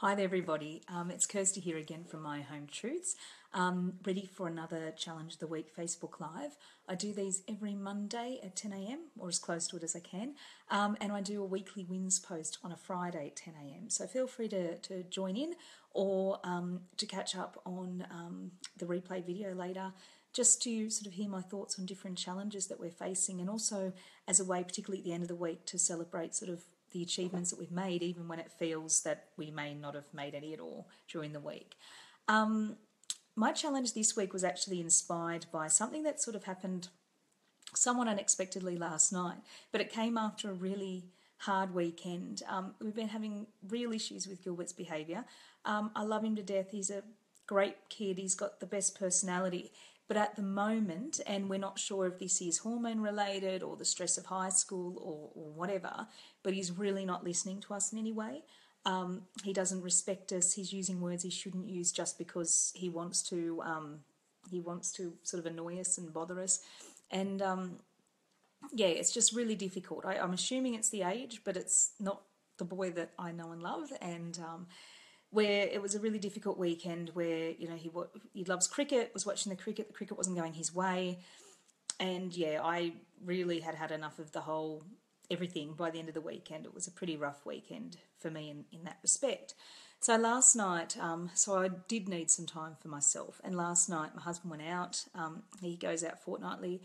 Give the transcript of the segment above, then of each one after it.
Hi there, everybody. It's Kirsty here again from My Home Truths. Ready for another Challenge of the Week Facebook Live. I do these every Monday at 10 a.m. or as close to it as I can. And I do a weekly wins post on a Friday at 10 a.m. So feel free to join in or to catch up on the replay video later, just to sort of hear my thoughts on different challenges that we're facing, and also as a way, particularly at the end of the week, to celebrate sort of the achievements that we've made, even when it feels that we may not have made any at all during the week. My challenge this week was actually inspired by something that sort of happened somewhat unexpectedly last night, but it came after a really hard weekend. We've been having real issues with Gilbert's behaviour. I love him to death. He's a great kid. He's got the best personality. But at the moment, and we're not sure if this is hormone related or the stress of high school or whatever, but he's really not listening to us in any way. He doesn't respect us. He's using words he shouldn't use just because he wants to sort of annoy us and bother us. And yeah, it's just really difficult. I'm assuming it's the age, but it's not the boy that I know and love. And where it was a really difficult weekend where, you know, he loves cricket, was watching the cricket wasn't going his way. And yeah, I really had enough of the whole everything by the end of the weekend. It was a pretty rough weekend for me in that respect. So last night, so I did need some time for myself. And last night my husband went out. He goes out fortnightly.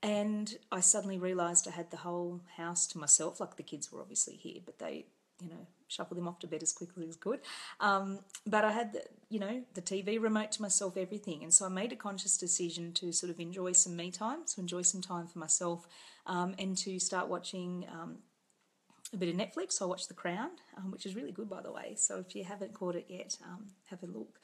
And I suddenly realised I had the whole house to myself. Like, the kids were obviously here, but they, shuffled them off to bed as quickly as good. But I had, the TV remote to myself, everything. And so I made a conscious decision to sort of enjoy some me time, to enjoy some time for myself, and to start watching a bit of Netflix. So I watched The Crown, which is really good, by the way. So if you haven't caught it yet, have a look.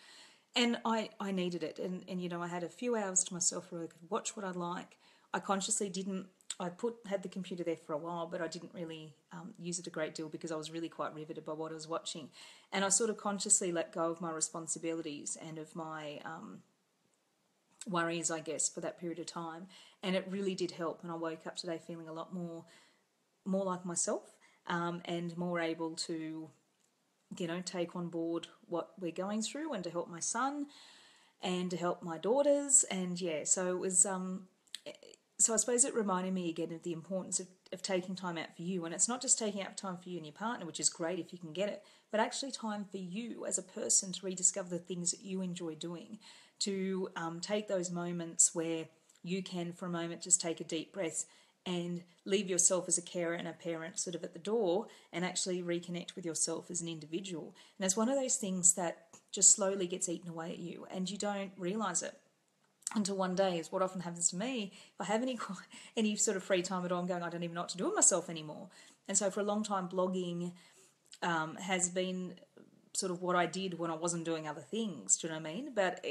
And I needed it. And I had a few hours to myself where I could watch what I like. I consciously didn't. I had the computer there for a while, but I didn't really use it a great deal because I was really quite riveted by what I was watching. And I sort of consciously let go of my responsibilities and of my worries, I guess, for that period of time. And it really did help. And I woke up today feeling a lot more like myself, and more able to, take on board what we're going through, and to help my son and to help my daughters. And yeah, so it was... So I suppose it reminded me again of the importance of taking time out for you. And it's not just taking out time for you and your partner, which is great if you can get it, but actually time for you as a person to rediscover the things that you enjoy doing, to take those moments where you can, for a moment, just take a deep breath and leave yourself as a carer and a parent sort of at the door, and actually reconnect with yourself as an individual. And it's one of those things that just slowly gets eaten away at you and you don't realise it until one day, is what often happens to me. If I have any sort of free time at all, I'm going, I don't even know what to do with myself anymore. And so for a long time, blogging has been sort of what I did when I wasn't doing other things. Do you know what I mean? But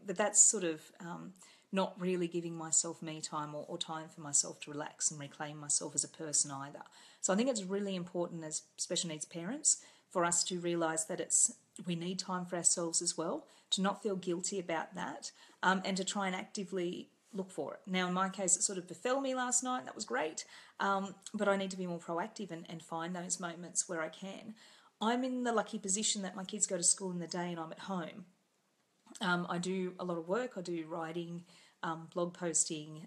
that's sort of not really giving myself me time or time for myself to relax and reclaim myself as a person either. So I think it's really important as special needs parents for us to realise that we need time for ourselves as well, to not feel guilty about that, and to try and actively look for it. Now, in my case, it sort of befell me last night. That was great, but I need to be more proactive and find those moments where I can. I'm in the lucky position that my kids go to school in the day and I'm at home. I do a lot of work. I do writing, blog posting,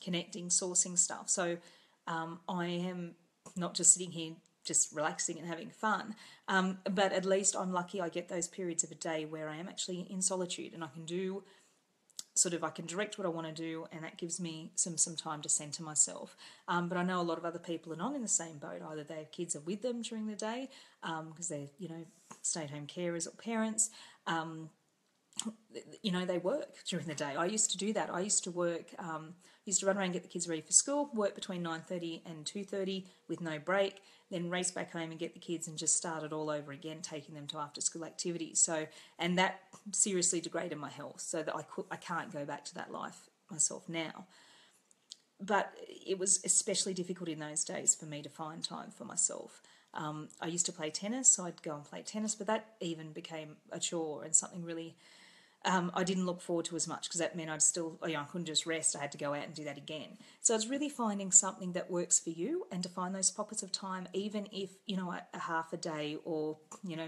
connecting, sourcing stuff. So I am not just sitting here just relaxing and having fun, but at least I'm lucky I get those periods of a day where I am actually in solitude and I can direct what I want to do, and that gives me some time to centre myself. But I know a lot of other people are not in the same boat. Either their kids are with them during the day because they're, stay-at-home carers or parents. They work during the day. I used to do that. I used to work, used to run around and get the kids ready for school, work between 9:30 and 2:30 with no break, then race back home and get the kids and just start it all over again, taking them to after-school activities. So, and that seriously degraded my health, so that I can't go back to that life myself now. But it was especially difficult in those days for me to find time for myself. I used to play tennis, so I'd go and play tennis, but that even became a chore and something really I didn't look forward to as much because that meant I'd still, I couldn't just rest. I had to go out and do that again. So it's really finding something that works for you and to find those pockets of time, even if, a half a day or,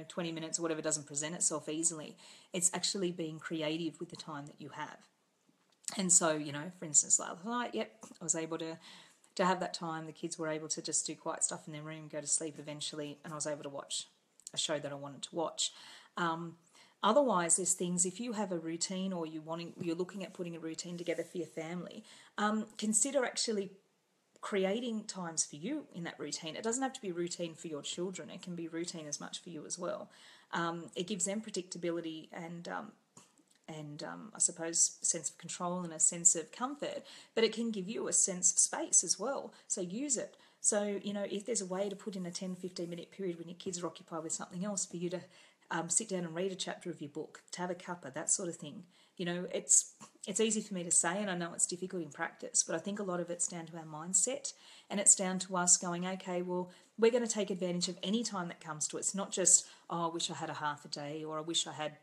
20 minutes or whatever doesn't present itself easily. It's actually being creative with the time that you have. And so, for instance, last night, I was able to have that time. The kids were able to just do quiet stuff in their room, go to sleep eventually, and I was able to watch a show that I wanted to watch. Otherwise, there's things, if you have a routine or you're looking at putting a routine together for your family, consider actually creating times for you in that routine. It doesn't have to be routine for your children. It can be routine as much for you as well. It gives them predictability and I suppose a sense of control and a sense of comfort, but it can give you a sense of space as well. So use it. So, if there's a way to put in a 10, 15-minute period when your kids are occupied with something else for you to sit down and read a chapter of your book, to have a cuppa, that sort of thing. It's easy for me to say, and I know it's difficult in practice, but I think a lot of it's down to our mindset, and it's down to us going, okay, well, we're going to take advantage of any time that comes to us, not just, I wish I had a half a day, or I wish I had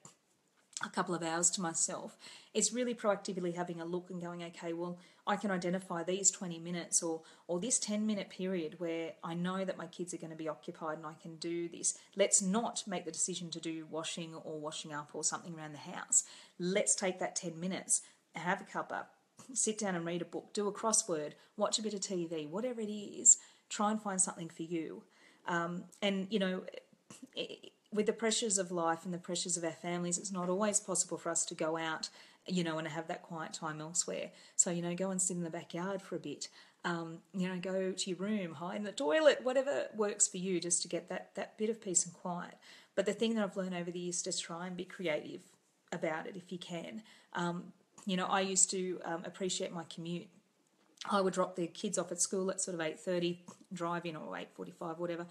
a couple of hours to myself. It's really proactively having a look and going, okay, well, I can identify these 20 minutes or this 10-minute period where I know that my kids are going to be occupied and I can do this. Let's not make the decision to do washing or washing up or something around the house. Let's take that 10 minutes, have a cuppa, sit down and read a book, do a crossword, watch a bit of TV, whatever it is. Try and find something for you. With the pressures of life and the pressures of our families, it's not always possible for us to go out, and have that quiet time elsewhere. So, go and sit in the backyard for a bit. Go to your room, hide in the toilet, whatever works for you, just to get that bit of peace and quiet. But the thing that I've learned over the years is just try and be creative about it if you can. I used to appreciate my commute. I would drop the kids off at school at sort of 8:30, drive in, or 8:45, whatever,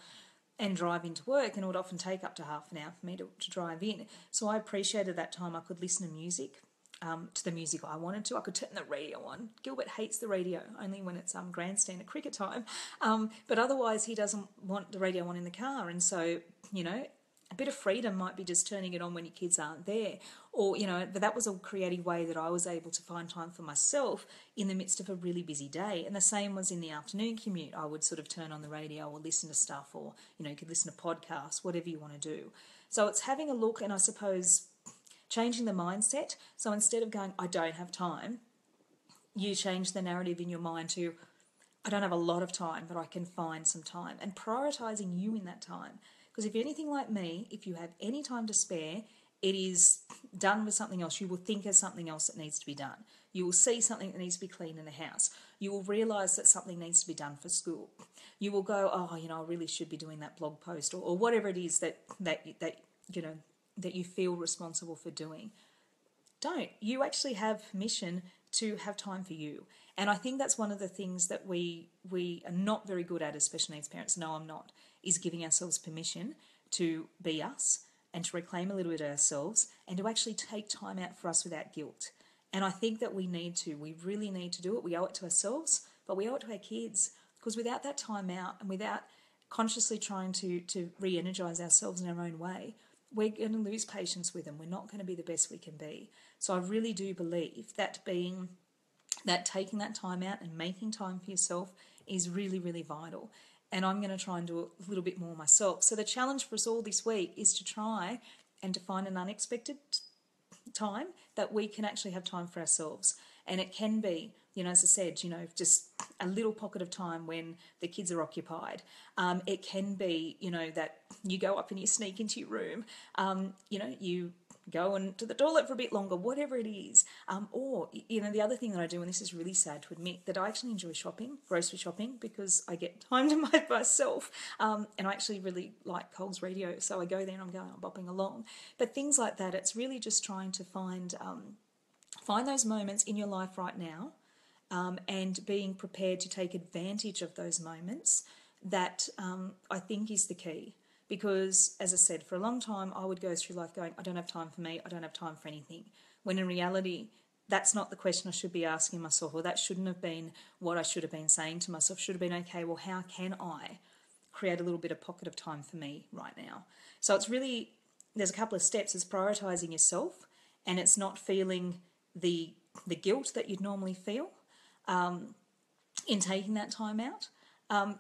and drive into work, and it would often take up to half an hour for me to drive in. So I appreciated that time. I could listen to music, to the music I wanted to. I could turn the radio on. Gilbert hates the radio, only when it's grandstand at cricket time. But otherwise he doesn't want the radio on in the car. And so, a bit of freedom might be just turning it on when your kids aren't there. Or, but that was a creative way that I was able to find time for myself in the midst of a really busy day. And the same was in the afternoon commute. I would sort of turn on the radio or listen to stuff, or, you could listen to podcasts, whatever you want to do. So it's having a look and I suppose changing the mindset. So instead of going, I don't have time, you change the narrative in your mind to, I don't have a lot of time, but I can find some time, and prioritising you in that time. Because if you're anything like me, if you have any time to spare, it is done with something else. You will think of something else that needs to be done. You will see something that needs to be cleaned in the house. You will realise that something needs to be done for school. You will go, I really should be doing that blog post, or whatever it is that you feel responsible for doing. Don't. You actually have permission to have time for you. And I think that's one of the things that we are not very good at as special needs parents. No, I'm not. Is giving ourselves permission to be us and to reclaim a little bit of ourselves and to actually take time out for us without guilt. And I think that we really need to do it. We owe it to ourselves, but we owe it to our kids, because without that time out and without consciously trying to re-energise ourselves in our own way, we're going to lose patience with them. We're not going to be the best we can be. So I really do believe that taking that time out and making time for yourself is really, really vital. And I'm going to try and do it a little bit more myself. So the challenge for us all this week is to try and to find an unexpected time that we can actually have time for ourselves. And it can be, as I said, just a little pocket of time when the kids are occupied. It can be, that you go up and you sneak into your room, you go into the toilet for a bit longer, whatever it is. Or, the other thing that I do, and this is really sad to admit, that I actually enjoy shopping, grocery shopping, because I get time to myself. And I actually really like Coles Radio, so I go there and I'm bopping along. But things like that, it's really just trying to find those moments in your life right now, and being prepared to take advantage of those moments. That I think is the key. Because, as I said, for a long time, I would go through life going, I don't have time for me, I don't have time for anything. When in reality, that's not the question I should be asking myself, or that shouldn't have been what I should have been saying to myself. Should have been, okay, well, how can I create a little bit of pocket of time for me right now? So it's really, there's a couple of steps. It's prioritising yourself and it's not feeling the guilt that you'd normally feel in taking that time out.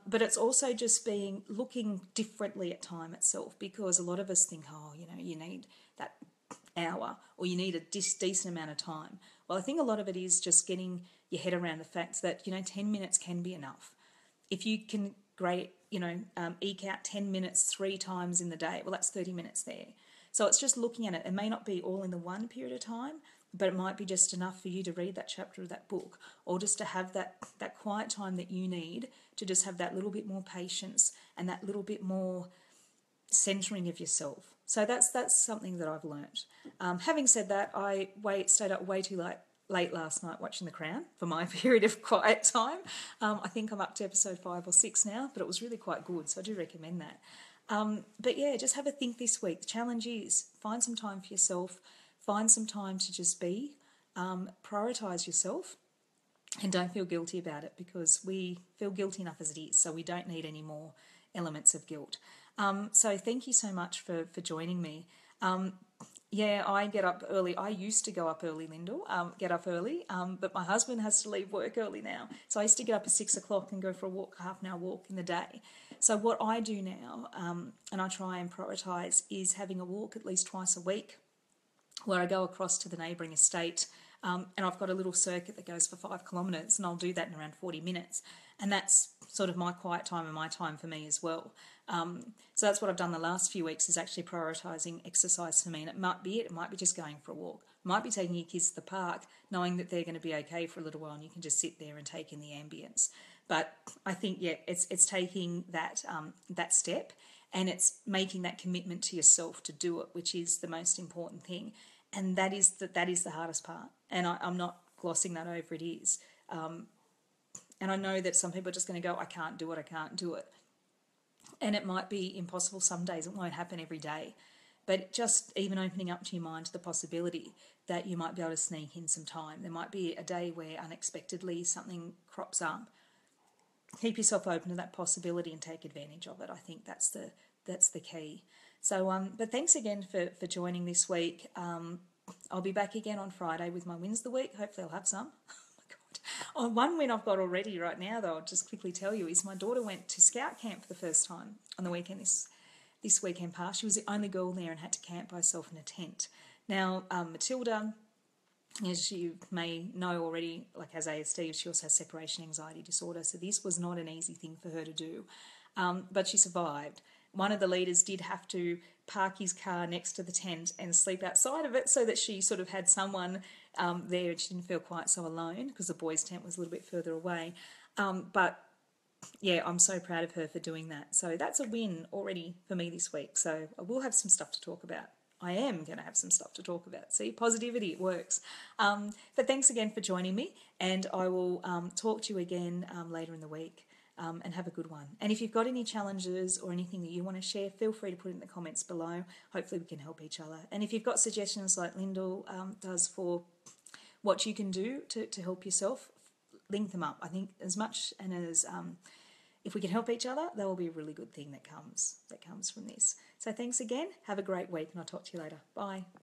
But it's also just looking differently at time itself, because a lot of us think, oh, you need that hour or you need a decent amount of time. Well, I think a lot of it is just getting your head around the fact that, 10 minutes can be enough. If you can eke out 10 minutes 3 times in the day, well, that's 30 minutes there. So it's just looking at it. It may not be all in the one period of time, but it might be just enough for you to read that chapter of that book, or just to have that quiet time that you need to just have that little bit more patience and that little bit more centering of yourself. So that's something that I've learnt. Having said that, I stayed up way too late last night watching The Crown for my period of quiet time. I think I'm up to episode 5 or 6 now, but it was really quite good, so I do recommend that. But yeah, just have a think this week. The challenge is find some time for yourself, find some time to just be, prioritise yourself, and don't feel guilty about it, because we feel guilty enough as it is, so we don't need any more elements of guilt. So thank you so much for joining me. Yeah, I get up early. I used to go up early, Lyndall, get up early, but my husband has to leave work early now. So I used to get up at 6 o'clock and go for a walk, half an hour walk in the day. So what I do now, and I try and prioritise, is having a walk at least twice a week, where I go across to the neighbouring estate, and I've got a little circuit that goes for 5 kilometres, and I'll do that in around 40 minutes. And that's sort of my quiet time and my time for me as well. So that's what I've done the last few weeks, is actually prioritising exercise for me. And it might be just going for a walk. It might be taking your kids to the park, knowing that they're going to be okay for a little while and you can just sit there and take in the ambience. But I think, yeah, it's taking that step, and it's making that commitment to yourself to do it, which is the most important thing. And that is the hardest part. And I'm not glossing that over, it is. And I know that some people are just going to go, I can't do it. And it might be impossible some days. It won't happen every day. But just even opening up to your mind to the possibility that you might be able to sneak in some time. There might be a day where unexpectedly something crops up. Keep yourself open to that possibility and take advantage of it. I think that's the key. So, but thanks again for joining this week. I'll be back again on Friday with my wins of the week. Hopefully I'll have some. Oh, one win I've got already right now, though, I'll just quickly tell you, is my daughter went to scout camp for the first time on the weekend this weekend past. She was the only girl there and had to camp by herself in a tent. Now, Matilda, as you may know already, has ASD. She also has separation anxiety disorder, so this was not an easy thing for her to do. But she survived. One of the leaders did have to park his car next to the tent and sleep outside of it, so that she sort of had someone there and she didn't feel quite so alone, because the boys' tent was a little bit further away. But yeah, I'm so proud of her for doing that. So that's a win already for me this week. So I will have some stuff to talk about. I am going to have some stuff to talk about. See, positivity, it works. But thanks again for joining me, and I will talk to you again later in the week. And have a good one. And if you've got any challenges or anything that you want to share, feel free to put it in the comments below. Hopefully we can help each other. And if you've got suggestions like Lyndall does for what you can do to help yourself, link them up. I think as much and as if we can help each other, that will be a really good thing that comes from this. So thanks again. Have a great week, and I'll talk to you later. Bye.